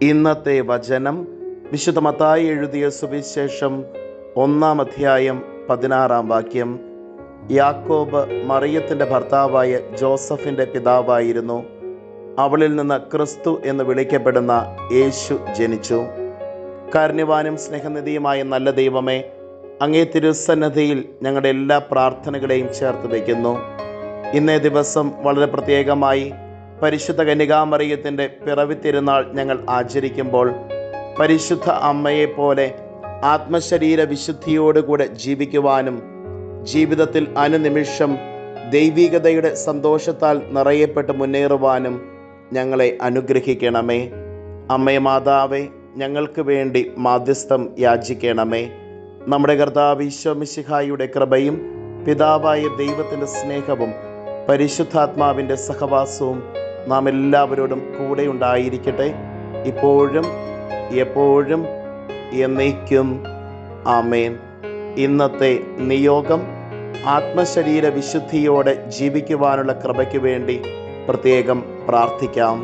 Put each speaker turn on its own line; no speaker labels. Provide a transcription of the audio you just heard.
ഇന്നത്തെ വചനം വിശുദ്ധ മത്തായി എഴുതിയ സുവിശേഷം 1-ാം അധ്യായം 16-ാം വാക്യം. യാക്കോബ് മറിയത്തിൻ്റെ ഭർത്താവായ ജോസഫിൻ്റെ പിതാവായിരുന്നു. അവളിൽ നിന്ന് ക്രിസ്തു എന്ന് വിളിക്കപ്പെടുന്ന യേശു ജനിച്ചു. കാരുണ്യവാനും സ്നേഹനിധിയുമായ നല്ല ദൈവമേ, അങ്ങേ തിരുസന്നിധിയിൽ ഞങ്ങളുടെ എല്ലാ പ്രാർത്ഥനകളെയും ചേർത്ത് വയ്ക്കുന്നു. ഇന്നേ ദിവസം വളരെ പ്രത്യേകമായി പരിശുദ്ധ കന്യകാമറിയത്തിൻ്റെ പിറവി തിരുനാൾ ഞങ്ങൾ ആചരിക്കുമ്പോൾ പരിശുദ്ധ അമ്മയെപ്പോലെ ആത്മശരീര വിശുദ്ധിയോടുകൂടെ ജീവിക്കുവാനും ജീവിതത്തിൽ അനുനിമിഷം ദൈവികതയുടെ സന്തോഷത്താൽ നിറയപ്പെട്ട് മുന്നേറുവാനും ഞങ്ങളെ അനുഗ്രഹിക്കണമേ. അമ്മേ മാതാവേ, ഞങ്ങൾക്ക് വേണ്ടി മാധ്യസ്ഥം യാചിക്കണമേ. നമ്മുടെ കർത്താവ് ഈശോ മിശിഹായുടെ കൃപയും പിതാവായ ദൈവത്തിൻ്റെ സ്നേഹവും പരിശുദ്ധാത്മാവിൻ്റെ സഹവാസവും നാം എല്ലാവരോടും കൂടെ ഉണ്ടായിരിക്കട്ടെ, ഇപ്പോഴും എപ്പോഴും എന്നേക്കും. ആമേൻ. ഇന്നത്തെ നിയോഗം ആത്മശരീര വിശുദ്ധിയോടെ ജീവിക്കുവാനുള്ള കൃപയ്ക്ക് വേണ്ടി പ്രത്യേകം പ്രാർത്ഥിക്കാം.